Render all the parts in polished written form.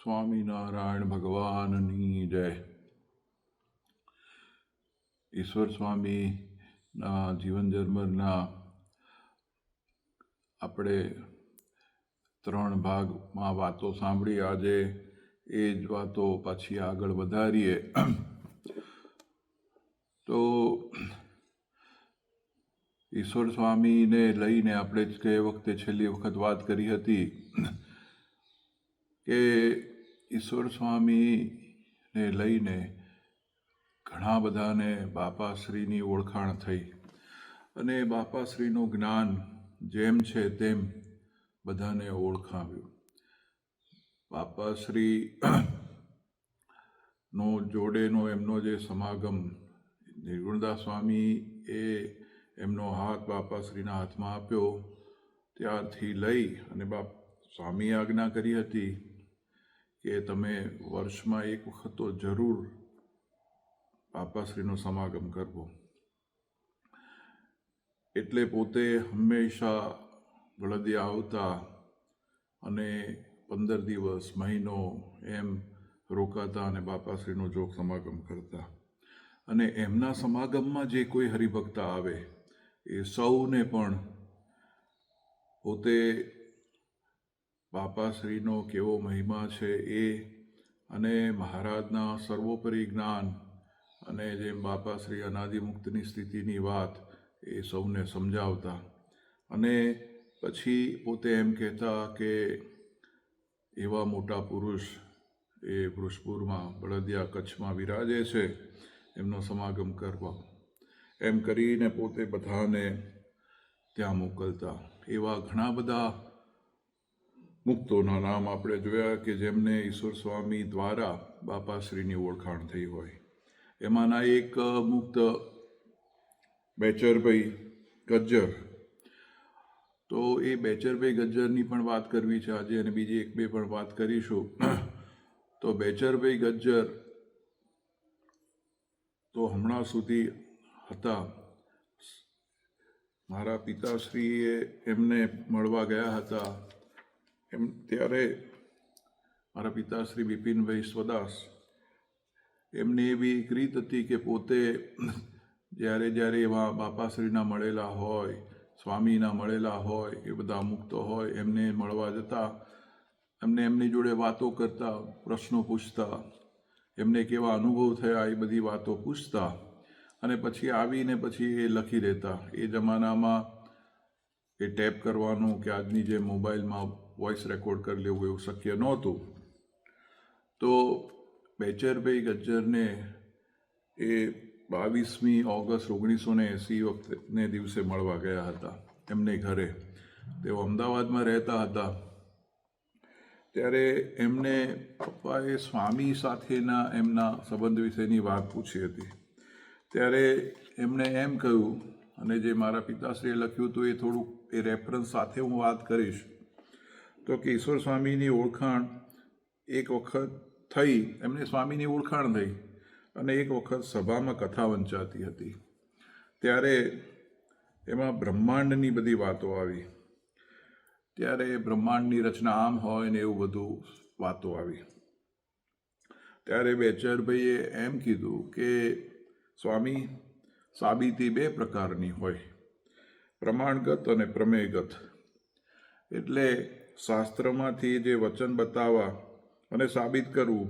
સ્વામિનારાયણ ભગવાનની જય. ઈશ્વર સ્વામીના જીવન જર્મરના આપણે 3 ભાગમાં વાતો સાંભળી. આજે એ જ વાતો પાછી આગળ વધારીએ. તો ઈશ્વર સ્વામીને લઈને આપણે જ ગઈ વખતે છેલ્લી વખત વાત કરી હતી કે ઈશ્વર સ્વામીને લઈને ઘણા બધાને બાપાશ્રીની ઓળખાણ થઈ અને બાપાશ્રીનું જ્ઞાન જેમ છે તેમ બધાને ઓળખાવ્યું. બાપાશ્રી નો જોડેનો એમનો જે સમાગમ, નિર્ગુણદાસ સ્વામી એ એમનો હાથ બાપાશ્રીના હાથમાં આપ્યો ત્યારથી લઈ અને સ્વામી આજ્ઞા કરી હતી કે તમે વર્ષમાં એક વખત તો જરૂર બાપાશ્રીનો સમાગમ કરવો. એટલે પોતે હંમેશા વડદિયા આવતા અને 15 દિવસ, મહિનો એમ રોકાતા અને બાપાશ્રીનો જોગ સમાગમ કરતા. અને એમના સમાગમમાં જે કોઈ હરિભક્ત આવે એ સૌને પણ પોતે બાપાશ્રીનો કેવો મહિમા છે એ અને મહારાજના સર્વોપરી જ્ઞાન અને જેમ બાપાશ્રી અનાદિમુક્તની સ્થિતિની વાત એ સૌને સમજાવતા. અને પછી પોતે એમ કહેતા કે એવા મોટા પુરુષ એ વૃષપુરમાં, બળદિયા, કચ્છમાં વિરાજે છે, એમનો સમાગમ કરવા. એમ કરીને પોતે બધાને ત્યાં મોકલતા. એવા ઘણા બધા મુક્તોના નામ આપણે જોયા કે જેમને ઈશ્વર સ્વામી દ્વારા બાપાશ્રીની ઓળખાણ થઈ હોય. એમાંના એક મુક્ત બેચરભાઈ ગજ્જર. તો એ બેચરભાઈ ગજ્જરની પણ વાત કરવી છે આજે, અને બીજી 1-2 પણ વાત કરીશું. તો બેચરભાઈ ગજ્જર તો હમણાં સુધી હતા. મારા પિતાશ્રીએ એમને મળવા ગયા હતા ત્યારે મારા પિતાશ્રી બિપિનભાઈ સ્વદાસ, એમની એવી એક રીત હતી કે પોતે જ્યારે એવા બાપાશ્રીના મળેલા હોય, સ્વામીના મળેલા હોય, એ બધા મુક્તો હોય, એમને મળવા જતા, એમની જોડે વાતો કરતા, પ્રશ્નો પૂછતા, એમને કેવા અનુભવ થયા એ બધી વાતો પૂછતા અને પછી આવીને પછી એ લખી દેતા. એ જમાનામાં એ ટેપ કરવાનું કે આજની જે મોબાઈલમાં વોઇસ રેકોર્ડ કરી લેવું એવું શક્ય નહોતું. તો બેચરભાઈ ગજ્જરને એ 22મી ઓગસ્ટ 1980 દિવસે મળવા ગયા હતા એમને ઘરે. તેઓ અમદાવાદમાં રહેતા હતા. ત્યારે એમને પપ્પાએ સ્વામી સાથેના એમના સંબંધ વિશેની વાત પૂછી હતી. ત્યારે એમણે એમ કહ્યું, અને જે મારા પિતાશ્રીએ લખ્યું હતું એ થોડુંક એ રેફરન્સ સાથે હું વાત કરીશ, તો કે ઈશ્વર સ્વામીની ઓળખાણ એક વખત થઈ, એમને સ્વામીની ઓળખાણ થઈ અને એક વખત સભામાં કથા વંચાતી હતી. ત્યારે એમાં બ્રહ્માંડની બધી વાતો આવી. ત્યારે બ્રહ્માંડની રચના આમ હોય ને એવું બધું વાતો આવી. ત્યારે બેચરભાઈએ એમ કીધું કે સ્વામી, સાબિતી 2 પ્રકારની હોય, પ્રમાણગત અને પ્રમેયગત. એટલે શાસ્ત્રમાંથી જે વચન બતાવવા અને સાબિત કરવું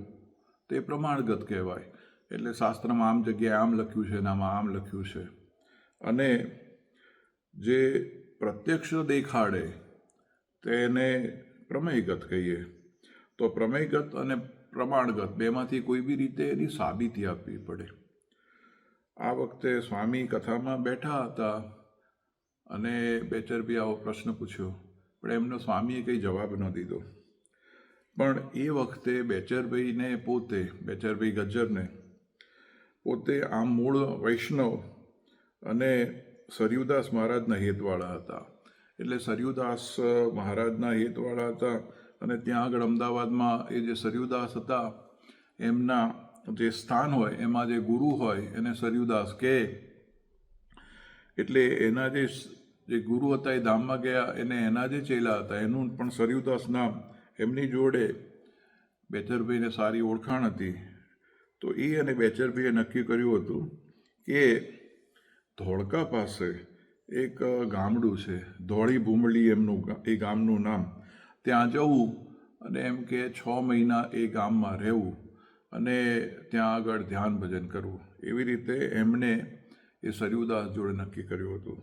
તે પ્રમાણગત કહેવાય. એટલે શાસ્ત્રમાં આમ જગ્યાએ આમ લખ્યું છે ને આમાં આમ લખ્યું છે. અને જે પ્રત્યક્ષ દેખાડે તેને પ્રમેયગત કહીએ. તો પ્રમેયગત અને પ્રમાણગત બેમાંથી કોઈ બી રીતે એની સાબિતી આપવી પડે. આ વખતે સ્વામી કથામાં બેઠા હતા અને બેચરભાઈ આવો પ્રશ્ન પૂછ્યો, પણ એમનો સ્વામીએ કંઈ જવાબ ન દીધો. પણ એ વખતે બેચરભાઈને પોતે, બેચરભાઈ ગજ્જરને પોતે આમ મૂળ વૈષ્ણવ અને સરયુદાસ મહારાજના હેતવાળા હતા. એટલે સરયુદાસ મહારાજના હેતવાળા હતા અને ત્યાં આગળ અમદાવાદમાં એ જે સરયુદાસ હતા એમના જે સ્થાન હોય એમાં જે ગુરુ હોય એને સરયુદાસ કહે. એટલે એના જે ગુરુ હતા એ ધામમાં ગયા, એને એના જે ચેલા હતા એનું પણ સરયુદાસ નામ એમની જોડે બેચરભાઈને સારી ઓળખાણ હતી, તો એ અને બેચરભાઈએ નક્કી કર્યું હતું કે ધોળકા પાસે એક ગામડું છે, ધોળી ભૂમળી એમનું એ ગામનું નામ, ત્યાં જવું અને એમ કે 6 મહિના એ ગામમાં રહેવું અને ત્યાં આગળ ધ્યાન ભજન કરવું. એવી રીતે એમણે એ સરયુદાસ જોડે નક્કી કર્યું હતું.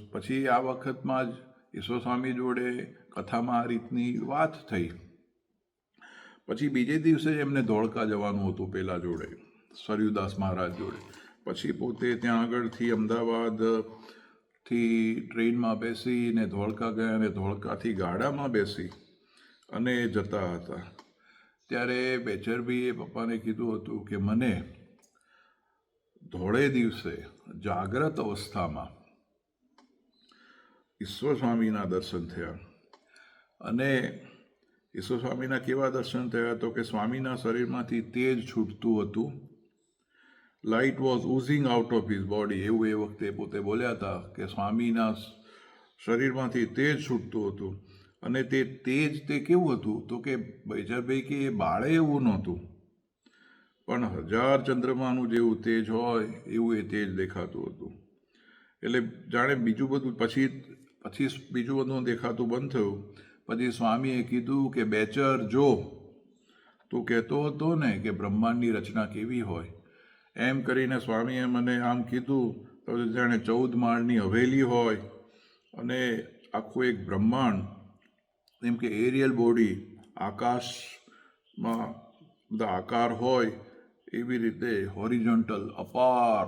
પછી આ વખતમાં જ ઈશ્વર સ્વામી જોડે કથામાં આ રીતની વાત થઈ. પછી બીજે દિવસે એમને ધોળકા જવાનું હતું પેલા જોડે, સરયુદાસ મહારાજ જોડે. પછી પોતે ત્યાં આગળથી અમદાવાદથી ટ્રેનમાં બેસીને ધોળકા ગયા અને ધોળકાથી ગાડામાં બેસી અને જતા હતા. ત્યારે બેચરભાઈએ પપ્પાને કીધું હતું કે મને ધોળે દિવસે જાગ્રત અવસ્થામાં ઈશ્વર સ્વામીના દર્શન થયા. અને ઈશ્વર સ્વામીના કેવા દર્શન થયા તો કે સ્વામીના શરીરમાંથી તેજ છૂટતું હતું. Light was oozing out of his body, એવું એ વખતે પોતે બોલ્યા હતા કે સ્વામીના શરીરમાંથી તેજ છૂટતું હતું. અને તે તેજ તે કેવું હતું તો કે બેચરભાઈ કે એ બાળે એવું નહોતું, પણ 1000 ચંદ્રમાનું જેવું તેજ હોય એવું એ તેજ દેખાતું હતું. એટલે જાણે બીજું બધું પછી બીજું બધું દેખાતું બંધ થયું. પછી સ્વામીએ કીધું કે બેચર જો તું કહેતો હતો ને કે બ્રહ્માંડની રચના કેવી હોય, એમ કરીને સ્વામીએ મને આમ કીધું તો જાણે 14 માળની હવેલી હોય અને આખું એક બ્રહ્માંડ, એમ કે એરિયલ બોડી, આકાશમાં બધા આકાર હોય એવી રીતે હોરિઝોન્ટલ અપાર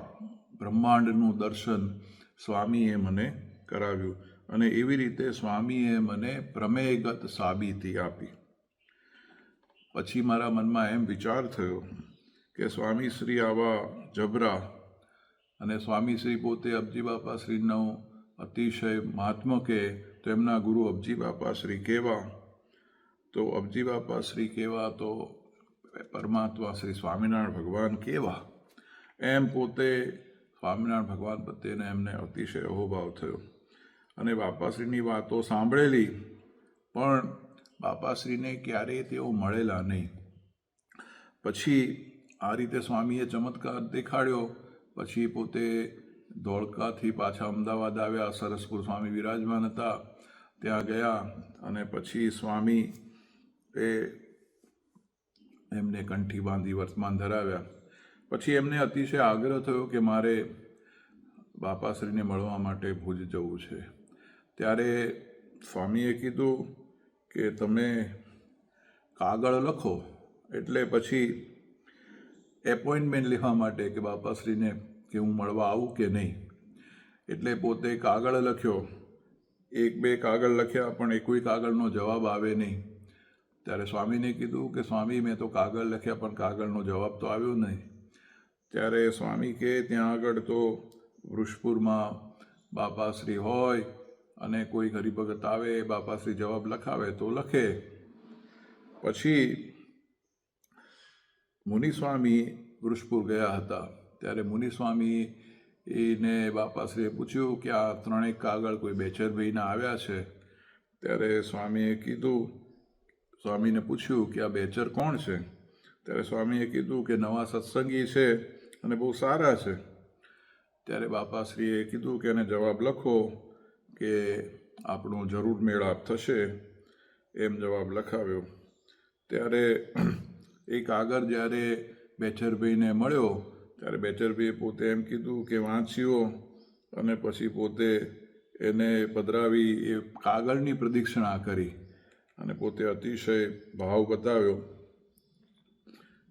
બ્રહ્માંડનું દર્શન સ્વામીએ મને કરાવ્યું. અને એવી રીતે સ્વામીએ મને પ્રમેયગત સાબિતી આપી. પછી મારા મનમાં એમ વિચાર થયો કે સ્વામીશ્રી આવા જબરા, અને સ્વામીશ્રી પોતે અબજી બાપાશ્રીનું અતિશય મહાત્મ્ય કહે તો એમના ગુરુ અબજી બાપાશ્રી કેવા, તો અબજી બાપાશ્રી કેવા તો પરમાત્મા શ્રી સ્વામિનારાયણ ભગવાન કેવા, એમ પોતે સ્વામિનારાયણ ભગવાન પ્રત્યેને એમને અતિશય અહોભાવ થયો. અને બાપાશ્રીની વાતો સાંભળેલી, પણ બાપાશ્રીને ક્યારેય તેઓ મળેલા નહીં. પછી આ રીતે સ્વામીએ ચમત્કાર દેખાડ્યો. પછી પોતે ધોળકાથી પાછા અમદાવાદ આવ્યા, સરસપુર સ્વામી વિરાજમાન હતા, ત્યાં ગયા અને પછી સ્વામી એમને કંઠી બાંધી વર્તમાન ધરાવ્યા. પછી એમને અતિશય આગ્રહ થયો કે મારે બાપાશ્રીને મળવા માટે ભુજ જવું છે. ત્યારે સ્વામીએ કીધું કે તમે કાગળ લખો, એટલે પછી એપોઇન્ટમેન્ટ લેવા માટે કે બાપાશ્રીને કે હું મળવા આવું કે નહીં. એટલે પોતે કાગળ લખ્યો, 1-2 કાગળ લખ્યા, પણ કોઈ કાગળનો જવાબ આવે નહીં. ત્યારે સ્વામીને કીધું કે સ્વામી મેં તો કાગળ લખ્યા પણ કાગળનો જવાબ તો આવ્યો નહીં. ત્યારે સ્વામી કે ત્યાં આગળ તો વૃષપુરમાં બાપાશ્રી હોય અને કોઈ હરિભગત આવે, બાપાશ્રી જવાબ લખાવે તો લખે. પછી મુનિસ્વામી વૃષપુર ગયા હતા. ત્યારે મુનિસ્વામીને બાપાશ્રીએ પૂછ્યું કે આ 3 કાગળ કોઈ બેચરભાઈના આવ્યા છે. ત્યારે સ્વામીએ કીધું, સ્વામીને પૂછ્યું કે આ બેચર કોણ છે? ત્યારે સ્વામીએ કીધું કે નવા સત્સંગી છે અને બહુ સારા છે. ત્યારે બાપાશ્રીએ કીધું કે એને જવાબ લખો કે આપણો જરૂર મેળાપ થશે, એમ જવાબ લખાવ્યો. ત્યારે એ કાગળ જ્યારે બેચરભાઈને મળ્યો ત્યારે બેચરભાઈએ પોતે એમ કીધું કે વાંચ્યો અને પછી પોતે એને પધરાવી એ કાગળની પ્રદક્ષિણા કરી અને પોતે અતિશય ભાવ બતાવ્યો.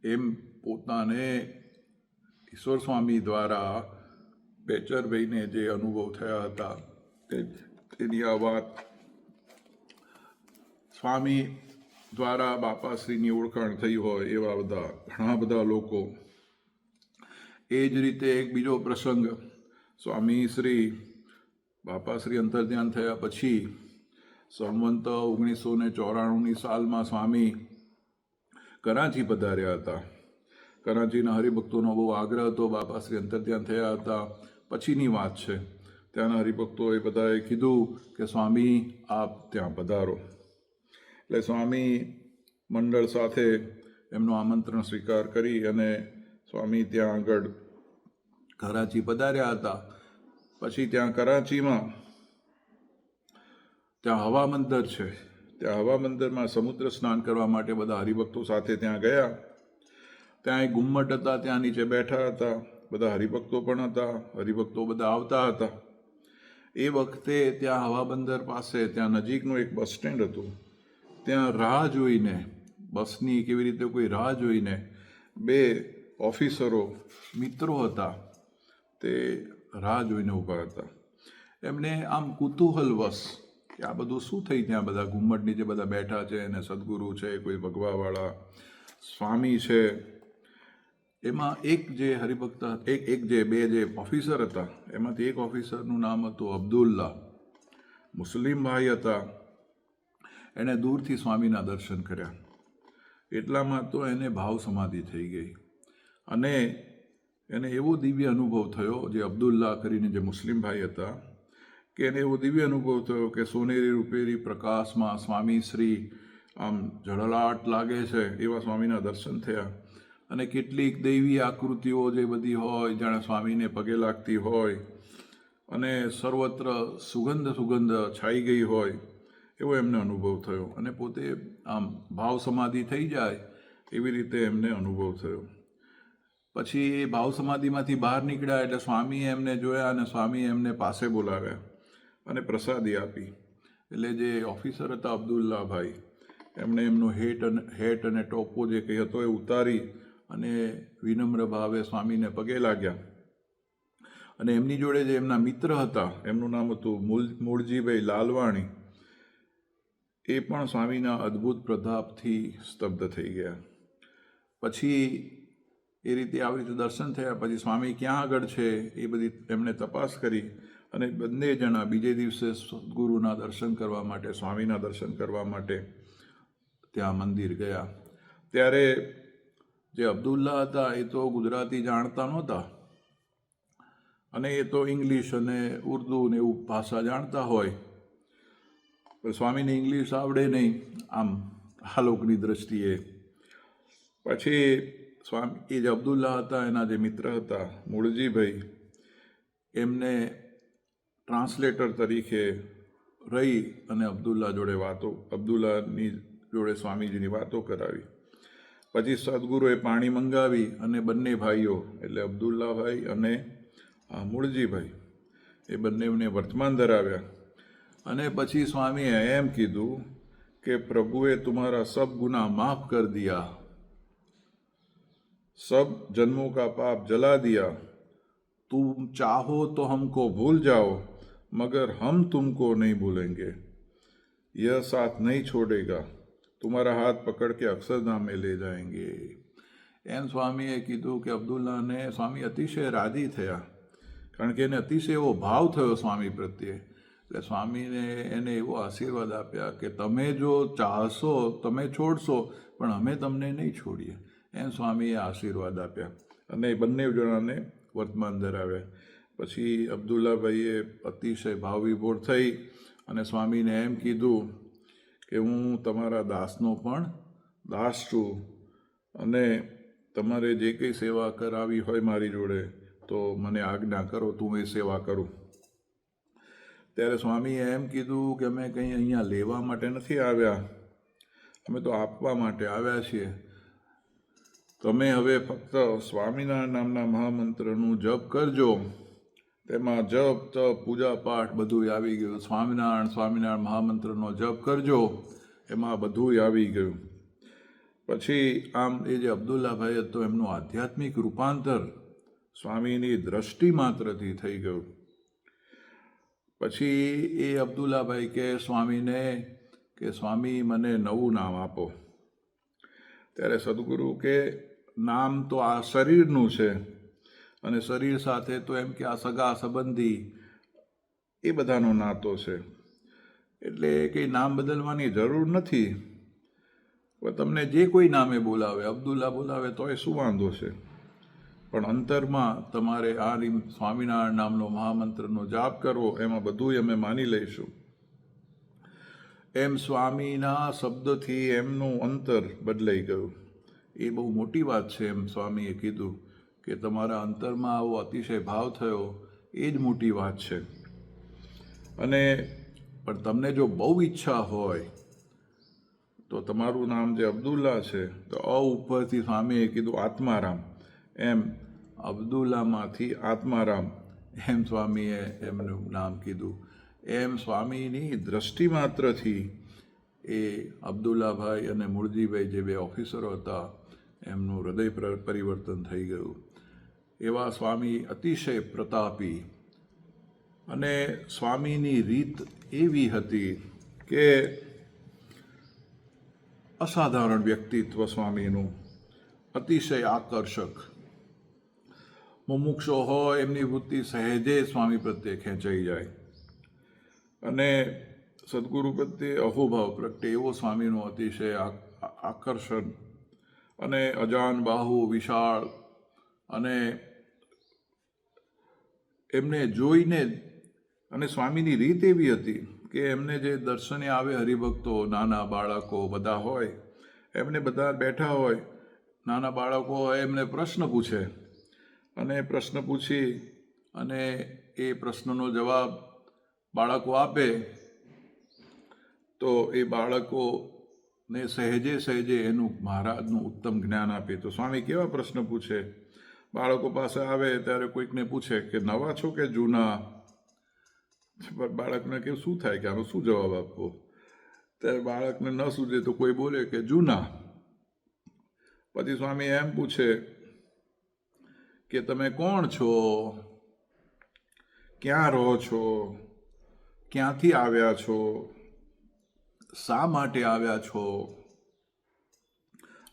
એમ પોતાને ઈશ્વર સ્વામી દ્વારા બેચરભાઈને જે અનુભવ થયા હતા તેની આ વાત સ્વામી દ્વારા બાપાશ્રીની ઓળખાણ થઈ હોય એવા ઘણા બધા લોકો. એ જ રીતે એક બીજો પ્રસંગ, સ્વામી શ્રી બાપાશ્રી અંતર્ધ્યાન થયા પછી સંવંત 1994ની સાલમાં સ્વામી કરાંચી પધાર્યા હતા. કરાંચીના હરિભક્તોનો બહુ આગ્રહ હતો, બાપાશ્રી અંતર્ધ્યાન થયા હતા પછીની વાત છે. ત્યાંના હરિભક્તોએ બધાએ કીધું કે સ્વામી આપ ત્યાં પધારો. એટલે સ્વામી મંડળ સાથે એમનું આમંત્રણ સ્વીકાર કરી અને સ્વામી ત્યાં આગળ કરાચી પધાર્યા હતા. પછી ત્યાં કરાચીમાં ત્યાં હવા મંદર છે, ત્યાં હવા મંદિરમાં સમુદ્ર સ્નાન કરવા માટે બધા હરિભક્તો સાથે ત્યાં ગયા. ત્યાં એક ગુમ્મટ હતા, ત્યાં નીચે બેઠા હતા, બધા હરિભક્તો પણ હતા, હરિભક્તો બધા આવતા હતા. એ વખતે ત્યાં હવા બંદર પાસે ત્યાં નજીકનું એક બસ સ્ટેન્ડ હતું. ત્યાં રાહ જોઈને, બસની કેવી રીતે કોઈ રાહ જોઈને 2 ઓફિસરો મિત્રો હતા, તે રાહ જોઈને ઊભા હતા. એમને આમ કુતૂહલવશ કે આ બધું શું થઈ, ત્યાં બધા ઘુમ્મટ નીચે બધા બેઠા છે અને સદગુરુ છે, કોઈ ભગવાવાળા સ્વામી છે. એમાં એક જે હરિભક્ત એક જે 2 જે ઓફિસર હતા, એમાંથી એક ઓફિસરનું નામ હતું અબ્દુલ્લા, મુસ્લિમ ભાઈ હતા. એણે દૂરથી સ્વામીના દર્શન કર્યા. એટલામાં તો એને ભાવ સમાધિ થઈ ગઈ અને એને એવો દિવ્ય અનુભવ થયો, જે અબ્દુલ્લા કરીને જે મુસ્લિમ ભાઈ હતા, કે એને એવો દિવ્ય અનુભવ થયો કે સોનેરી રૂપેરી પ્રકાશમાં સ્વામી શ્રી આમ ઝળહળાટ લાગે છે એવા સ્વામીના દર્શન થયા. અને કેટલીક દૈવી આકૃતિઓ જે બધી હોય, જાણે સ્વામીને પગે લાગતી હોય, અને સર્વત્ર સુગંધ છાઈ ગઈ હોય, એવો એમને અનુભવ થયો. અને પોતે આમ ભાવ સમાધિ થઈ જાય એવી રીતે એમને અનુભવ થયો. પછી એ ભાવ સમાધિમાંથી બહાર નીકળ્યા એટલે સ્વામીએ એમને જોયા અને સ્વામીએ એમને પાસે બોલાવ્યા અને પ્રસાદી આપી. એટલે જે ઓફિસર હતા અબ્દુલ્લાભાઈ, એમણે એમનો હેટ અને ટોપો જે કંઈ હતો એ ઉતારી અને વિનમ્ર ભાવે સ્વામીને પગે લાગ્યા. અને એમની જોડે જે એમના મિત્ર હતા, એમનું નામ હતું મૂળજીભાઈ લાલવાણી, એ પણ સ્વામીના અદ્ભુત પ્રતાપથી સ્તબ્ધ થઈ ગયા. પછી એ રીતે આવી રીતે દર્શન થયા. પછી સ્વામી ક્યાં આગળ છે એ બધી એમણે તપાસ કરી અને બંને જણા બીજે દિવસે સદગુરુના દર્શન કરવા માટે, સ્વામીના દર્શન કરવા માટે ત્યાં મંદિર ગયા. ત્યારે જે અબ્દુલ્લા હતા એ તો ગુજરાતી જાણતા નહોતા, અને એ તો ઇંગ્લિશ અને ઉર્દુ ને એવું ભાષા જાણતા હોય. સ્વામીને ઇંગ્લિશ આવડે નહીં આમ આલોકની દ્રષ્ટિએ. પછી સ્વામી એ જે અબ્દુલ્લા હતા, એના જે મિત્ર હતા મૂળજીભાઈ, એમને ટ્રાન્સલેટર તરીકે રહી અને અબ્દુલ્લાની જોડે સ્વામીજીની વાતો કરાવી. પછી સદગુરુએ પાણી મંગાવી અને બંને ભાઈઓ એટલે અબ્દુલ્લાભાઈ અને મૂળજીભાઈ એ બંનેને વર્તમાન ધરાવ્યા. અને પછી સ્વામીએ એમ કીધું કે પ્રભુએ तुम्हारा सब गुनाह माफ कर दिया, सब जन्मों का पाप जला दिया, तुम चाहो तो हमको भूल जाओ मगर हम तुमको नहीं भूलेंगे, यह साथ नहीं छोड़ेगा, तुम्हारा हाथ पकड़ के अक्षरधाम में ले जाएंगे. એમ સ્વામીએ કીધું કે અબ્દુલ્લાને સ્વામી અતિશય રાજી થયા, કારણ કે એને અતિશય એવો ભાવ થયો સ્વામી પ્રત્યે. એટલે સ્વામીને એને એવો આશીર્વાદ આપ્યા કે તમે જો ચાહશો તમે છોડશો, પણ અમે તમને નહીં છોડીએ. એમ સ્વામીએ આશીર્વાદ આપ્યા અને બંને જણાને વર્તમાન ધરાવ્યા. પછી અબ્દુલ્લાભાઈએ અતિશય ભાવવિભોર થઈ અને સ્વામીને એમ કીધું કે હું તમારા દાસનો પણ દાસ છું, અને તમારે જે કંઈ સેવા કરાવી હોય મારી જોડે તો મને આજ્ઞા કરો, તું એ સેવા કરું. ત્યારે સ્વામીએ એમ કીધું કે અમે કંઈ અહીંયા લેવા માટે નથી આવ્યા, અમે તો આપવા માટે આવ્યા છીએ. તમે હવે ફક્ત સ્વામિનારાયણ નામના મહામંત્રનું જપ કરજો. તેમાં જપ તપ પૂજા પાઠ બધું આવી ગયું. સ્વામિનારાયણ મહામંત્રનો જપ કરજો, એમાં બધું આવી ગયું. પછી આમ એ જે અબ્દુલ્લાભાઈ હતો એમનું આધ્યાત્મિક રૂપાંતર સ્વામીની દ્રષ્ટિ માત્રથી થઈ ગયું. પછી એ અબ્દુલ્લાભાઈ કે સ્વામીને કે સ્વામી મને નવું નામ આપો. ત્યારે સદગુરુ કે નામ તો આ શરીરનું છે, અને શરીર સાથે તો એમ કે આ સગા સંબંધી એ બધાનો નાતો છે, એટલે કંઈ નામ બદલવાની જરૂર નથી. તમને જે કોઈ નામે બોલાવે, અબ્દુલ્લા બોલાવે તો એ શું વાંધો છે, પણ અંતરમાં તમારે આ સ્વામિનારાયણ નામનો મહામંત્રનો જાપ કરવો, એમાં બધું અમે માની લઈશું. એમ સ્વામીના શબ્દથી એમનું અંતર બદલાઈ ગયું. એ બહુ મોટી વાત છે. એમ સ્વામીએ કીધું કે તમારા અંતરમાં આવો અતિશય ભાવ થયો, એ જ મોટી વાત છે. અને પણ તમને જો બહુ ઈચ્છા હોય તો તમારું નામ જે અબ્દુલ્લા છે, તો ઉપરથી સ્વામીએ કીધું આત્મારામ, એમ અબ્દુલ્લામાંથી આત્મારામ, એમ સ્વામીએ એમનું નામ કીધું. એમ સ્વામીની દ્રષ્ટિ માત્રથી એ અબ્દુલ્લાભાઈ અને મૂળજીભાઈ જે બે ઓફિસરો હતા, એમનું હૃદય પરિવર્તન થઈ ગયું. એવા સ્વામી અતિશય પ્રતાપી. અને સ્વામીની રીત એવી હતી કે અસાધારણ વ્યક્તિત્વ સ્વામીનું, અતિશય આકર્ષક. મુમુક્ષો હોય એમની વૃત્તિ સહેજે સ્વામી પ્રત્યે ખેંચાઈ જાય. અને સદગુરુ પ્રત્યે અહોભાવ પ્રગટે એવો સ્વામીનો અતિશય આકર્ષણ. અને અજાન બાહુ વિશાળ. અને એમને જોઈને, અને સ્વામીની રીત એવી હતી કે એમને જે દર્શને આવે હરિભક્તો, નાના બાળકો બધા હોય, એમને બધા બેઠા હોય, નાના બાળકો હોય, એમને પ્રશ્ન પૂછે. અને પ્રશ્ન પૂછી અને એ પ્રશ્નનો જવાબ બાળકો આપે તો એ બાળકોને સહેજે સહેજે એનું મહારાજનું ઉત્તમ જ્ઞાન આપે. તો સ્વામી કેવા પ્રશ્ન પૂછે? બાળકો પાસે આવે ત્યારે કોઈકને પૂછે કે નવા છો કે જૂના? બાળકને કે શું થાય કે આનો શું જવાબ આપવો? ત્યારે બાળકને ન સૂજે તો કોઈ બોલે કે જૂના. પછી સ્વામી એમ પૂછે કે તમે કોણ છો, ક્યાં રહો છો, ક્યાંથી આવ્યા છો, શા માટે આવ્યા છો,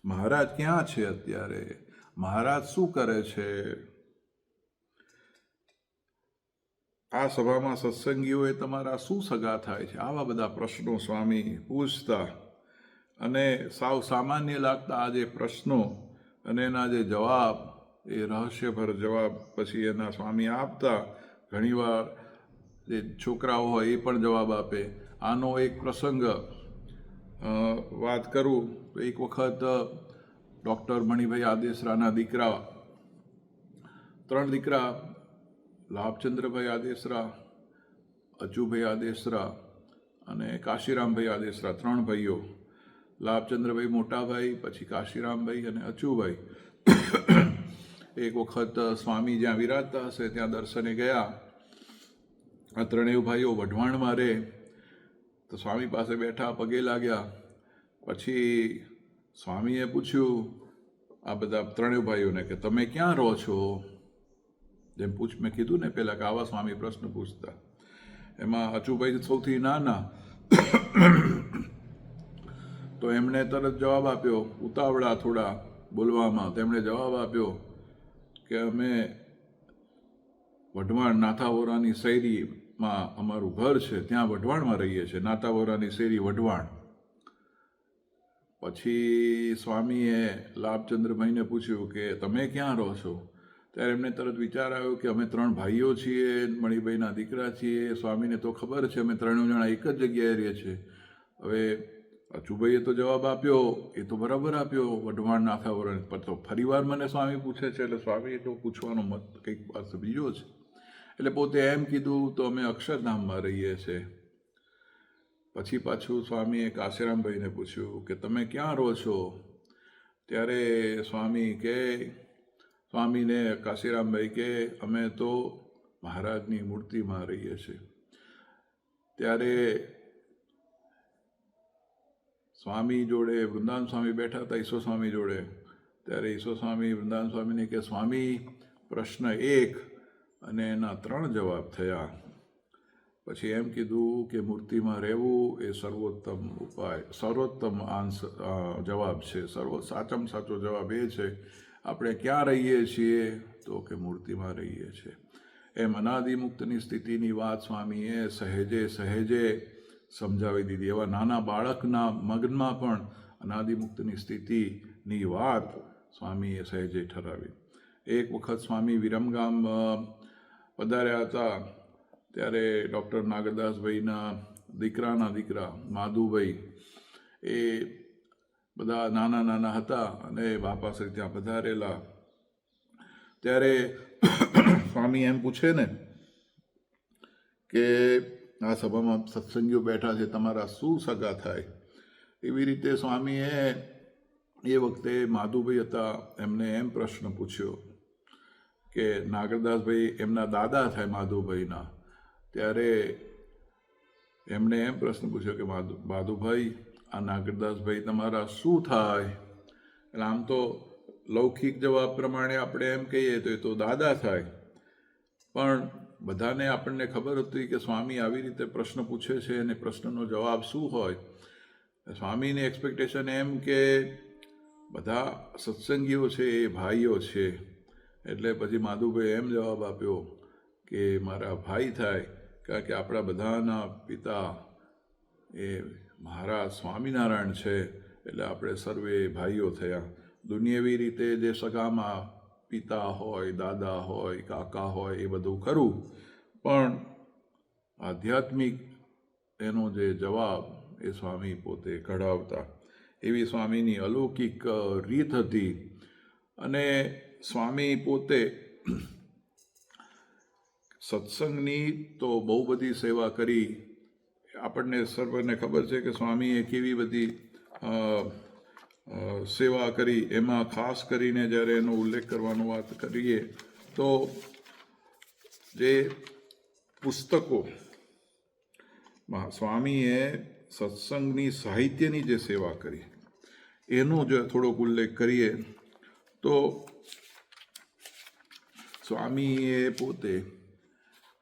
મહારાજ ક્યાં છે અત્યારે, મહારાજ શું કરે છે? આ સભામાં સત્સંગીઓએ તમારા શું સગા થાય છે? આવા બધા પ્રશ્નો સ્વામી પૂછતા. અને સાવ સામાન્ય લાગતા આ જે પ્રશ્નો અને એના જે જવાબ, એ રહસ્યભર જવાબ પછી એના સ્વામી આપતા. ઘણીવાર જે છોકરાઓ હોય એ પણ જવાબ આપે. આનો એક પ્રસંગ વાત કરું તો એક વખત ડૉક્ટર મણિભાઈ આદેસરાના દીકરા, 3 દીકરા, લાભચંદ્રભાઈ આદેસરા, અચુભાઈ આદેસરા અને કાશીરામભાઈ આદેસરા, 3 ભાઈઓ. લાભચંદ્રભાઈ મોટા ભાઈ, પછી કાશીરામભાઈ અને અચુભાઈ. એક વખત સ્વામી જ્યાં વિરાજતા હશે ત્યાં દર્શને ગયા. આ 3 ભાઈઓ વઢવાણમાં રહે, તો સ્વામી પાસે બેઠા, પગે લાગ્યા. પછી સ્વામીએ પૂછ્યું આ બધા 3 ભાઈઓને કે તમે ક્યાં રહો છો? જેમ મેં કીધું ને પહેલાં કે આવા સ્વામી પ્રશ્ન પૂછતા. એમાં અચુભાઈ સૌથી નાના, તો એમણે તરત જવાબ આપ્યો, ઉતાવળા થોડા બોલવામાં. તેમણે જવાબ આપ્યો કે અમે વઢવાણ નાથાવોરાની શેરીમાં અમારું ઘર છે, ત્યાં વઢવાણમાં રહીએ છીએ, નાથાવોરાની શેરી વઢવાણ. પછી સ્વામીએ લાભચંદ્રભાઈને પૂછ્યું કે તમે ક્યાં રહો છો? ત્યારે એમને તરત વિચાર આવ્યો કે અમે 3 ભાઈઓ છીએ, મણિભાઈના દીકરા છીએ. સ્વામીને તો ખબર છે અમે 3 જણા એક જ જગ્યાએ રહીએ છીએ. હવે અચુભાઈએ તો જવાબ આપ્યો, એ તો બરાબર આપ્યો, વઢવાણ નાથાવરણ. પણ તો ફરીવાર મને સ્વામી પૂછે છે, એટલે સ્વામીએ તો પૂછવાનો મત કંઈક પાસે બીજો છે. એટલે પોતે એમ કીધું તો અમે અક્ષરધામમાં રહીએ છીએ. પછી પાછું સ્વામીએ કાશીરામભાઈને પૂછ્યું કે તમે ક્યાં રહો છો? ત્યારે સ્વામીને કાશીરામભાઈ કે અમે તો મહારાજની મૂર્તિમાં રહીએ છીએ. ત્યારે સ્વામી જોડે વૃંદાવન સ્વામી બેઠા હતા, ઈશ્વર સ્વામી જોડે. ત્યારે ઈશ્વર સ્વામી વૃંદાવન સ્વામીને કે સ્વામી, પ્રશ્ન 1 અને એના 3 જવાબ થયા. પછી એમ કીધું કે મૂર્તિમાં રહેવું એ સર્વોત્તમ ઉપાય, સર્વોત્તમ જવાબ છે. સાચામાં સાચો જવાબ એ છે આપણે ક્યાં રહીએ છીએ? તો કે મૂર્તિમાં રહીએ છીએ. એમ અનાદિમુક્તની સ્થિતિની વાત સ્વામીએ સહેજે સમજાવી દીધી. એવા નાના બાળકના મગનમાં પણ અનાદિમુક્તની સ્થિતિની વાત સ્વામીએ સહેજે ઠરાવી. એક વખત સ્વામી વિરમગામ પધાર્યા હતા. ત્યારે ડૉક્ટર નાગદાસભાઈના દીકરાના દીકરા માધુભાઈ એ બધા નાના નાના હતા અને બાપાશ્રી ત્યાં પધારેલા. ત્યારે સ્વામી એમ પૂછે ને કે આ સભામાં સત્સંગીઓ બેઠા છે, તમારા શું સગા થાય? એવી રીતે સ્વામીએ એ વખતે માધુભાઈ હતા એમને એમ પ્રશ્ન પૂછ્યો કે નાગરદાસભાઈ એમના દાદા થાય માધુભાઈના. ત્યારે એમણે એમ પ્રશ્ન પૂછ્યો કે માધુભાઈ આ નાગરદાસભાઈ તમારા શું થાય? એટલે આમ તો લૌકિક જવાબ પ્રમાણે આપણે એમ કહીએ તો એ તો દાદા થાય, પણ બધાને આપણને ખબર હતી કે સ્વામી આવી રીતે પ્રશ્ન પૂછે છે અને પ્રશ્નનો જવાબ શું હોય. સ્વામીની એક્સપેક્ટેશન એમ કે બધા સત્સંગીઓ છે એ ભાઈઓ છે. એટલે પછી માધુભાઈ એમ જવાબ આપ્યો કે મારા ભાઈ થાય, કારણ કે આપણા બધાના પિતા એ મહારાજ સ્વામિનારાયણ છે, એટલે આપણે સર્વે ભાઈઓ થયા. દુનિયાવી રીતે જે સગામાં પિતા હોય, દાદા હોય, કાકા હોય એ બધું ખરું, પણ આધ્યાત્મિક એનો જે જવાબ એ સ્વામી પોતે કઢાવતા. એવી સ્વામીની અલૌકિક રીત હતી. અને સ્વામી પોતે સત્સંગની તો બહુ બધી સેવા કરી. આપણને સર્વને ખબર છે કે સ્વામીએ કેવી બધી સેવા કરી. એમાં ખાસ કરીને જ્યારે એનો ઉલ્લેખ કરવાનો વાત કરીએ તો જે પુસ્તકો સ્વામીએ સત્સંગની સાહિત્યની જે સેવા કરી એનો જો થોડોક ઉલ્લેખ કરીએ તો સ્વામીએ પોતે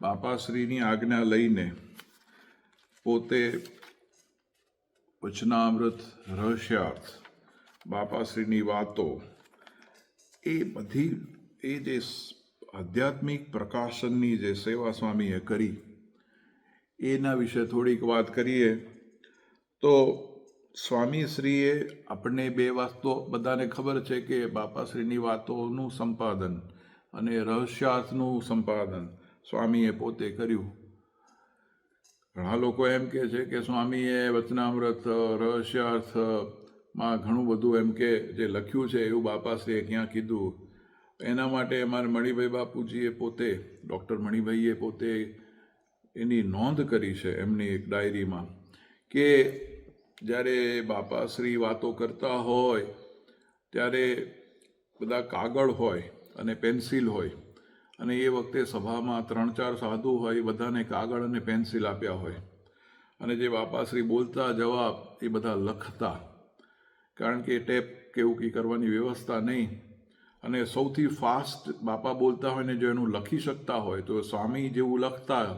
બાપાશ્રીની આજ્ઞા લઈને પોતે વચનામૃત, રહસ્યાર્થ, બાપાશ્રીની વાતો એ બધી એ જે આધ્યાત્મિક પ્રકાશનની જે સેવા સ્વામીએ કરી એના વિશે થોડીક વાત કરીએ તો સ્વામીશ્રીએ આપણને બે વાતો બધાને ખબર છે કે બાપાશ્રીની વાતોનું સંપાદન અને રહસ્યાર્થનું સંપાદન સ્વામીએ પોતે કર્યું. ઘણા લોકો એમ કહે છે કે સ્વામીએ વચનામૃત, રહસ્યાર્થમાં ઘણું બધું એમ કે જે લખ્યું છે એવું બાપાશ્રીએ ક્યાં કીધું. એના માટે અમારે મણિભાઈ બાપુજીએ પોતે, ડૉક્ટર મણિભાઈએ પોતે એની નોંધ કરી છે એમની એક ડાયરીમાં કે જ્યારે બાપાશ્રી વાતો કરતા હોય ત્યારે બધા કાગળ હોય અને પેન્સિલ હોય, અને એ વખતે સભામાં 3-4 સાધુ હોય, બધાને કાગળ અને પેન્સિલ આપ્યા હોય, અને જે બાપાશ્રી બોલતા જવાબ એ બધા લખતા, કારણ કે ટેપ કે એવું કંઈ કરવાની વ્યવસ્થા નહીં. અને સૌથી ફાસ્ટ બાપા બોલતા હોય ને જો એનું લખી શકતા હોય તો સ્વામી જેવું લખતા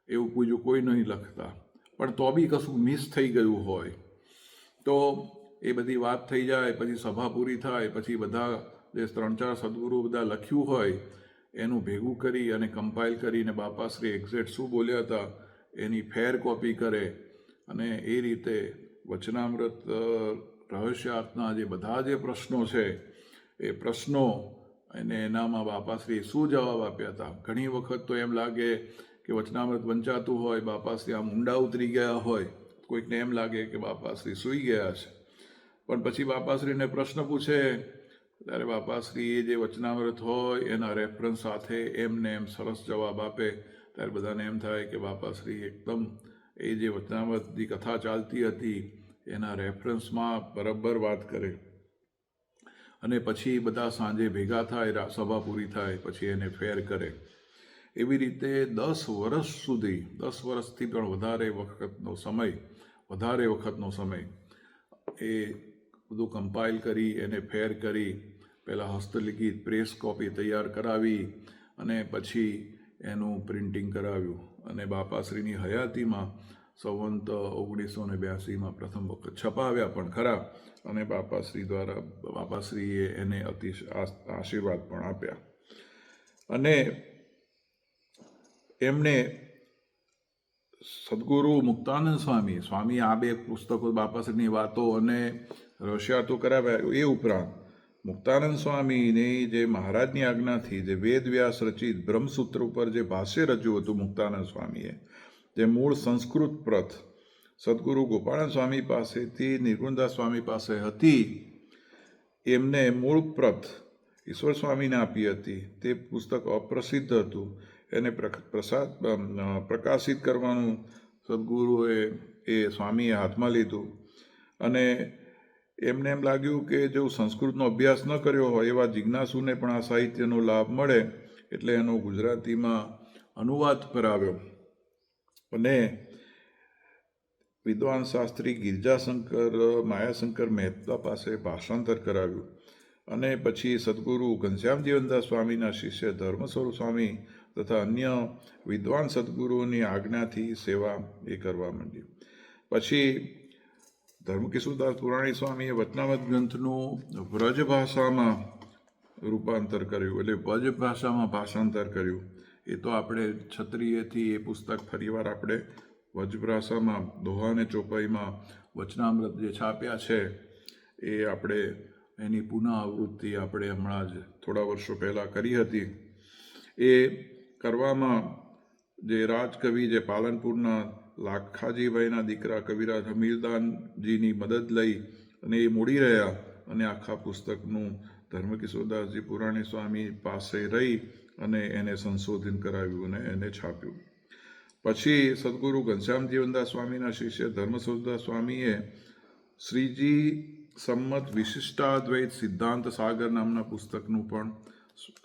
એવું કોઈ નહીં લખતા. પણ તો બી કશું મિસ થઈ ગયું હોય તો એ બધી વાત થઈ જાય, પછી સભા પૂરી થાય, પછી બધા જે 3-4 સદગુરુ બધા લખ્યું હોય એનું ભેગું કરી અને કમ્પાઇલ કરીને બાપાશ્રી એક્ઝેક્ટ શું બોલ્યા હતા એની ફેર કોપી કરે. અને એ રીતે વચનામૃત, રહસ્યાર્થના જે બધા જે પ્રશ્નો છે એ પ્રશ્નો અને એનામાં બાપાશ્રી શું જવાબ આપ્યા હતા. ઘણી વખત તો એમ લાગે કે વચનામૃત વંચાતું હોય, બાપાશ્રી આમ ઊંડા ઉતરી ગયા હોય, કોઈકને એમ લાગે કે બાપાશ્રી સૂઈ ગયા છે. પણ પછી બાપાશ્રીને પ્રશ્ન પૂછે ત્યારે બાપાશ્રી એ જે વચનામૃત હોય એના રેફરન્સ સાથે એમને એમ સરસ જવાબ આપે. ત્યારે બધાને એમ થાય કે બાપાશ્રી એકદમ એ જે વચનામૃતની કથા ચાલતી હતી એના રેફરન્સમાં બરાબર વાત કરે. અને પછી બધા સાંજે ભેગા થાય, સભા પૂરી થાય, પછી એને ફેર કરે. એવી રીતે 10 વર્ષ સુધી, 10 વર્ષથી પણ વધારે વખતનો સમય એ બધું કમ્પાઇલ કરી, એને ફેર કરી, પહેલાં હસ્તલિખિત પ્રેસ કોપી તૈયાર કરાવી અને પછી એનું પ્રિન્ટિંગ કરાવ્યું. અને બાપાશ્રીની હયાતીમાં સંવંત 1982માં પ્રથમ વખત છપાવ્યા પણ ખરા. અને બાપાશ્રીએ એને આશીર્વાદ પણ આપ્યા. અને એમણે સદગુરુ મુક્તાનંદ સ્વામી આ બે પુસ્તકો બાપાશ્રીની વાતો અને રહસ્યાર્થો કરાવ્યા. એ ઉપરાંત મુક્તાનંદ સ્વામીની જે મહારાજની આજ્ઞાથી જે વેદ વ્યાસ રચિત બ્રહ્મસૂત્ર ઉપર જે ભાષ્ય રચ્યું હતું મુક્તાનંદ સ્વામીએ, જે મૂળ સંસ્કૃત પ્રત સદગુરુ ગોપાળન સ્વામી પાસેથી નિર્ગુણદાસ સ્વામી પાસે હતી, એમને મૂળ પ્રત ઈશ્વર સ્વામીને આપી હતી. તે પુસ્તક અપ્રસિદ્ધ હતું. એને પ્રકાશિત કરવાનું સદગુરુએ સ્વામીએ હાથમાં લીધું અને એમને એમ લાગ્યું કે જો સંસ્કૃતનો અભ્યાસ ન કર્યો હોય એવા જિજ્ઞાસુને પણ આ સાહિત્યનો લાભ મળે, એટલે એનો ગુજરાતીમાં અનુવાદ કરાવ્યો અને વિદ્વાન શાસ્ત્રી ગિરજાશંકર માયાશંકર મહેતા પાસે ભાષાંતર કરાવ્યું અને પછી સદગુરુ ઘનશ્યામ જીવનદાસ સ્વામીના શિષ્ય ધર્મસ્વરૂપ સ્વામી તથા અન્ય વિદ્વાન સદગુરુઓની આજ્ઞાથી સેવા કરવા માંડી. પછી ધર્મકિશોરદાસ પુરાણી સ્વામીએ વચનામૃત ગ્રંથનું વ્રજ ભાષામાં રૂપાંતર કર્યું, એટલે વ્રજ ભાષામાં ભાષાંતર કર્યું. એ તો આપણે ક્ષત્રિયથી એ પુસ્તક ફરીવાર આપણે વ્રજ ભાષામાં દોહા અને ચોપાઈમાં વચનામૃત જે છાપ્યા છે એ આપણે એની પુનઃ આવૃત્તિ આપણે હમણાં જ થોડા વર્ષો પહેલાં કરી હતી. એ કરવામાં જે રાજકવિ જે પાલનપુરના લાખાજીભાઈના દીકરા કવિરાજ હમીરદાનજીની મદદ લઈ અને એ મૂડી રહ્યા અને આખા પુસ્તકનું ધર્મકિશોરદાસજી પુરાણી સ્વામી પાસે રહી અને એને સંશોધન કરાવ્યું અને એને છાપ્યું. પછી સદગુરુ ઘનશ્યામ જીવનદાસ સ્વામીના શિષ્ય ધર્મસ્વરૂપદાસ સ્વામીએ શ્રીજી સંમત વિશિષ્ટાદ્વૈત સિદ્ધાંત સાગર નામના પુસ્તકનું પણ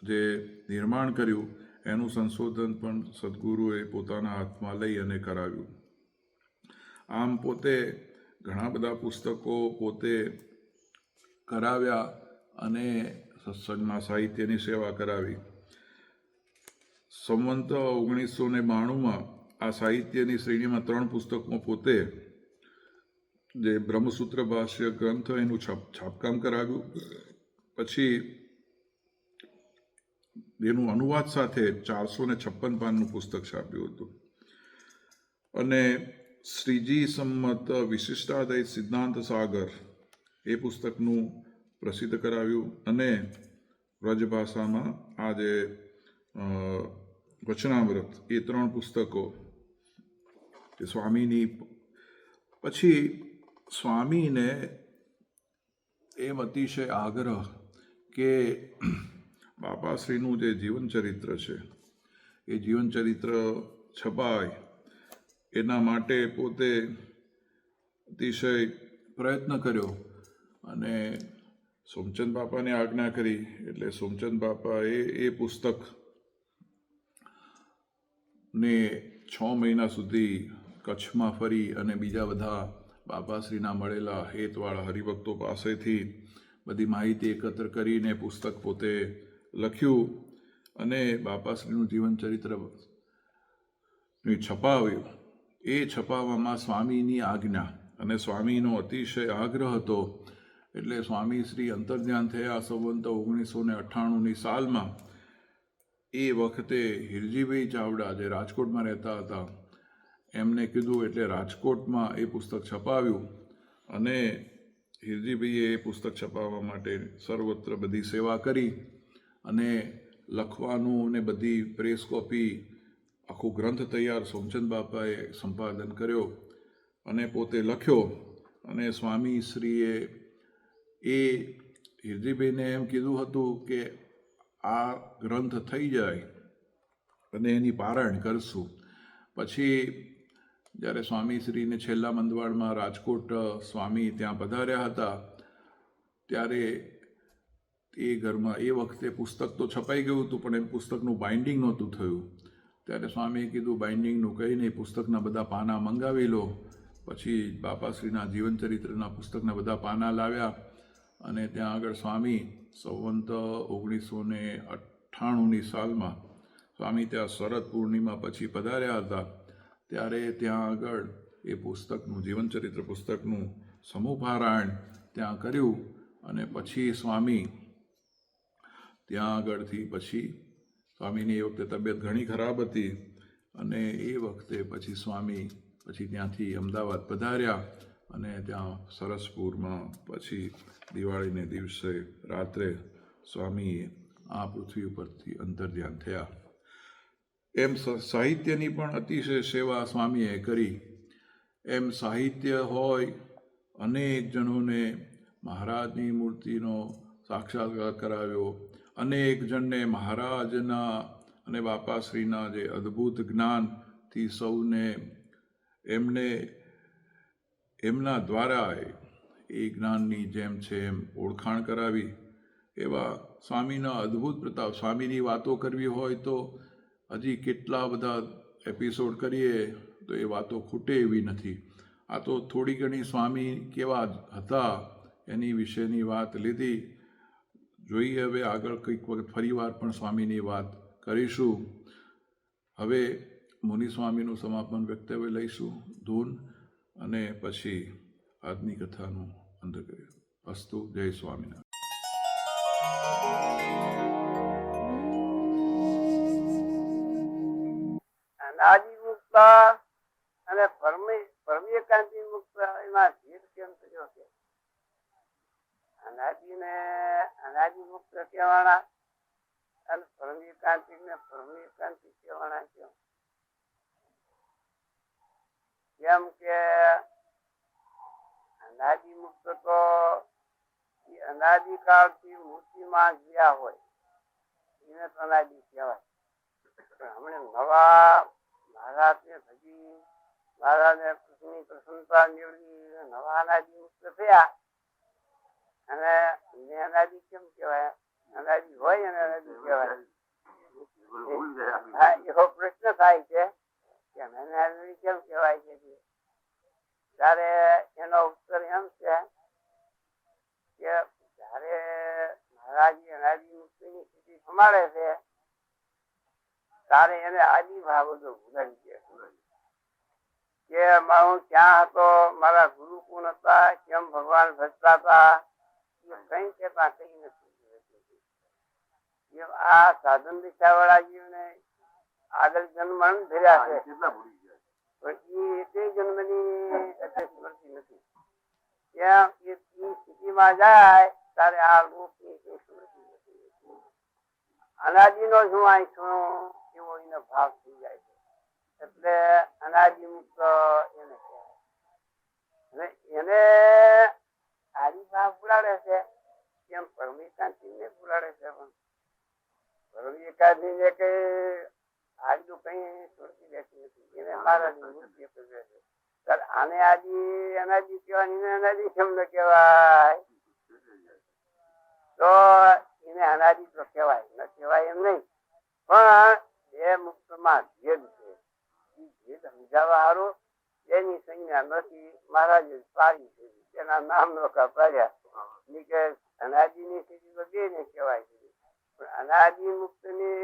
જે નિર્માણ કર્યું, એનું સંશોધન પણ સદગુરુએ પોતાના હાથમાં લઈ અને કરાવ્યું. આમ પોતે ઘણા બધા પુસ્તકો પોતે કરાવ્યા અને સત્સંગમાં સાહિત્યની સેવા કરાવી. સંવંત 1992માં આ સાહિત્યની શ્રેણીમાં 3 પુસ્તકોમાં પોતે જે બ્રહ્મસૂત્ર ભાષ્ય ગ્રંથ એનું છાપકામ કરાવ્યું. પછી એનું અનુવાદ સાથે 456 પાનનું પુસ્તક છાપ્યું હતું અને શ્રીજી સંમત વિશિષ્ટાદ્વૈત સિદ્ધાંત સાગર એ પુસ્તકનું પ્રસિદ્ધ કરાવ્યું અને વ્રજ ભાષામાં આ જે વચનામૃત એ 3 પુસ્તકો તે સ્વામીની. પછી સ્વામીને એમ અતિશય આગ્રહ કે બાપાશ્રીનું જે જીવનચરિત્ર છે એ જીવનચરિત્ર છપાય, એના માટે પોતે અતિશય પ્રયત્ન કર્યો અને સોમચંદ બાપાને આજ્ઞા કરી. એટલે સોમચંદ બાપાએ એ પુસ્તકને 6 મહિના સુધી કચ્છમાં ફરી અને બીજા બધા બાપાશ્રીના મળેલા હેતવાળા હરિભક્તો પાસેથી બધી માહિતી એકત્ર કરીને પુસ્તક પોતે લખ્યું અને બાપાશ્રીનું જીવનચરિત્ર છપાવ્યું. એ છપાવવામાં સ્વામીની આજ્ઞા અને સ્વામીનો અતિશય આગ્રહ હતો. એટલે સ્વામી શ્રી અંતર્ધ્યાન થયા સંવંત 1998ની સાલમાં. એ વખતે હિરજીભાઈ ચાવડા જે રાજકોટમાં રહેતા હતા એમને કીધું, એટલે રાજકોટમાં એ પુસ્તક છપાવ્યું અને હિરજીભાઈએ એ પુસ્તક છપાવવા માટે સર્વત્ર બધી સેવા કરી અને લખવાનું ને બધી પ્રેસ કોપી આખો ગ્રંથ તૈયાર સોમચંદ બાપાએ સંપાદન કર્યો અને પોતે લખ્યો. અને સ્વામીશ્રીએ એ હિરજીભાઈને એમ કીધું હતું કે આ ગ્રંથ થઈ જાય અને એની પારાયણ કરશું. પછી જ્યારે સ્વામીશ્રીને છેલ્લા મંદવાડમાં રાજકોટ સ્વામી ત્યાં પધાર્યા હતા ત્યારે એ ઘરમાં એ વખતે પુસ્તક તો છપાઈ ગયું હતું પણ એ પુસ્તકનું બાઇન્ડિંગ નહોતું થયું. ત્યારે સ્વામીએ કીધું બાઇન્ડિંગનું કંઈ નહીં, પુસ્તકના બધા પાના મંગાવી લો. પછી બાપાશ્રીના જીવનચરિત્રના પુસ્તકના બધા પાના લાવ્યા અને ત્યાં આગળ સ્વામી સંવંત 1998ની સાલમાં સ્વામી ત્યાં શરદ પૂર્ણિમા પછી પધાર્યા હતા. ત્યારે ત્યાં આગળ એ પુસ્તકનું જીવનચરિત્ર પુસ્તકનું સમૂહ પારાયણ ત્યાં કર્યું અને પછી સ્વામી ત્યાં આગળથી પછી સ્વામીની એ વખતે તબિયત ઘણી ખરાબ હતી અને એ વખતે પછી સ્વામી પછી ત્યાંથી અમદાવાદ પધાર્યા અને ત્યાં સરસપુરમાં પછી દિવાળીને દિવસે રાત્રે સ્વામીએ આ પૃથ્વી ઉપરથી અંતર્ધ્યાન થયા. એમ સાહિત્યની પણ અતિશય સેવા સ્વામીએ કરી. એમ સાહિત્ય હોય, અનેક જણોને મહારાજની મૂર્તિનો સાક્ષાત્કાર કરાવ્યો, અનેક જણને મહારાજના અને બાપાશ્રીના જે અદ્ભુત જ્ઞાનથી સૌને એમના દ્વારા એ જ્ઞાનની જેમ છે એમ ઓળખાણ કરાવી. એવા સ્વામીના અદ્ભુત પ્રતાપ. સ્વામીની વાતો કરવી હોય તો હજી કેટલા બધા એપિસોડ કરીએ તો એ વાતો ખૂટે એવી નથી. આ તો થોડી ઘણી સ્વામી કેવા હતા એની વિશેની વાત લીધી. જોઈએ હવે આગળ કંઈક વખત ફરીવાર પણ સ્વામીની વાત કરીશું. હવે મુનિ સ્વામીનું સમાપન વક્તવ્ય લઈશું, ધૂન, અને પછી આજની કથાનું અંત કરીશું. અસ્તુ. જય સ્વામિનારાયણ. અનાદિ મુક્ત અને પરમીયકાંતિ મુક્ત એમાં ભેદ કેમ થયો છે? અનાદિ મુક્ત કહેવાના અને પરમીયકાંતિ કહેવાના કેમ? કેમ કે અનાદિ મુક્ત તો અનાદિકાળથી મૂર્તિમાં ગયા હોય એને તો અનાદિ કહેવાય. હમણાં નવા મહારાજને ભજી, મહારાજને કૃષ્ણની પ્રસન્નતા મેળવી, નવા અનાદિ મુક્ત થયા અને અનાદિ કેમ કહેવાય? અનાદિ હોય અને અનાદિ કહેવાય? એવો પ્રશ્ન થાય છે કે અનાદિ કેમ કહેવાય છે? ત્યારે એનો ઉત્તર એમ છે કે જયારે મહારાજ અનાદિ મુક્તિની સ્થિતિ સંભાળે છે ત્યારે એને આદિ ભાવ બધો ભૂલાઈ ગયા કે હું ક્યાં હતો, મારા ગુરુ કોણ હતા, કેમ ભગવાન ભજતા હતા, એ કઈ કેતા કઈ નથી. આ સાધન દિશા વાળા જીવને આગળ જન્મ ધર્યા છે પણ એ તે જન્મની સ્મૃતિ નથી. ત્યાં એ સ્થિતિમાં જાય ત્યારે આ લોકની કઈ સ્મૃતિ નથી. અનાદિનો શું આ છું એવો એનો ભાવ થઈ જાય છે. એટલે અનાદિ મુક્ત એને કહેવાય. એને આદિભાવ ભૂલાડે છે એમ પરમીયકાંતિ ને ભૂલાડે છે. પણ પરમીયકાંતિ ને કઈ આજનું કઈ સ્મૃતિ રહેતી નથી. એને મહારાજની મૂર્તિ કરે છે. આને આદિ અનાદિ કહેવાય, અનાદિ કેમ ન કહેવાય? તો એને અનાદિ તો કહેવાય, ન કહેવાય એમ નહીં. પણ બે મુક્તમાં ભેદ છે. એ ભેદ સમજાવવા સારું એની સંજ્ઞા નથી મહારાજે પાડી છે. એના નામ નોખા પાડ્યા કે અનાદિ ની સ્થિતિ તો બે ને કહેવાય છે. પણ અનાદિ મુક્ત ની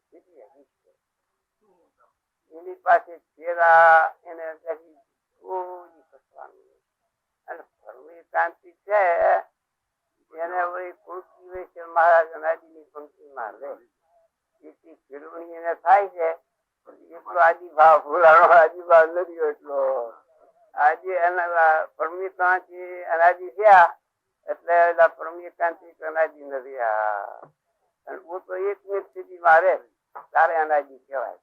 સ્થિતિ હજી છે. એની પાસે ચેરા એને કોઈ કસવાનું. અને પરમીયકાંતિ છે એને વળી પંક્તિ હોય છે. મહારાજ અનાદિ ની પંક્તિમાં લે એટલી ખેડૂણી એને થાય છે. એટલો આદિભાવ ભૂલાણો આદિભાવ નથી. એટલો આજે એના પરમીયકાંતિ અનાદિ થયા એટલે પરમીયકાંતિ અનાદિ નથી. અને હું તો એક ની સ્થિતિમાં રહે તારે અનાદિ કહેવાય.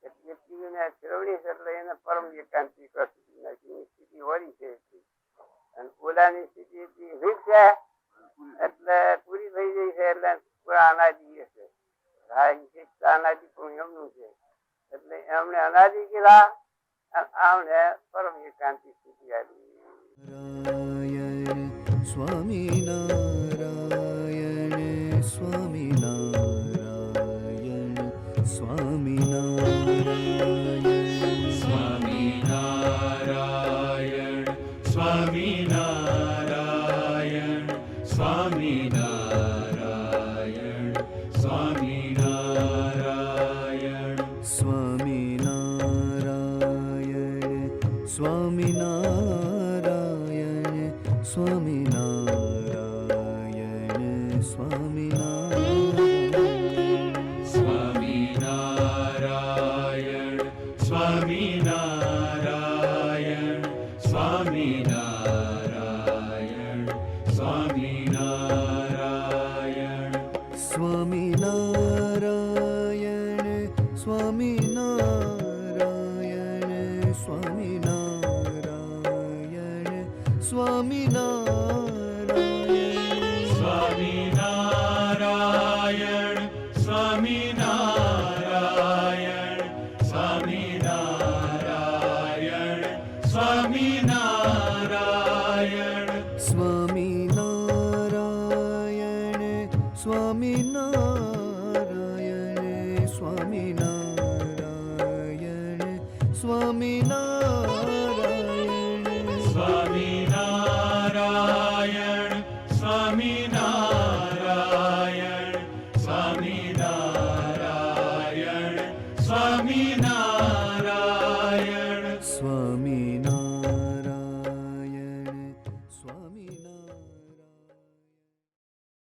ખેડૂણી છે એટલે એને પરમીયકાંતિ સ્થિતિ વળી છે. અને ઓલાની સ્થિતિ વીક છે એટલે પૂરી થઈ ગઈ છે. એટલે પૂરા અનાદિ છે. અનાદિ પણ એમનું છે. એટલે એમને અનાદિ કીધા આમને પરમીયકાંતિ સ્થિતિ આવી. સ્વામિનારાયણ સ્વામિનારાયણ સ્વામિનારાયણ સ્વામિનારાયણ સ્વામિનારાયણ સ્વામિનારાયણ સ્વામિનારાયણ સ્વામિનારાયણ સ્વામિનારાયણ સ્વામિનારાયણ સ્વામિનારાયણ સ્વામિનારાયણ સ્વામિનારાયણ સ્વામિનારાયણ સ્વામિનારાયણ સ્વામિનારાયણ સ્વામિનારાયણ સ્વામિનારાયણ સ્વામિનારાયણ સ્વામિનારાયણ સ્વામિનારાયણ સ્વામિનારાયણ સ્વામિનારાયણ સ્વામિનારાયણ સ્વામિનારાયણ સ્વામિનારાયણ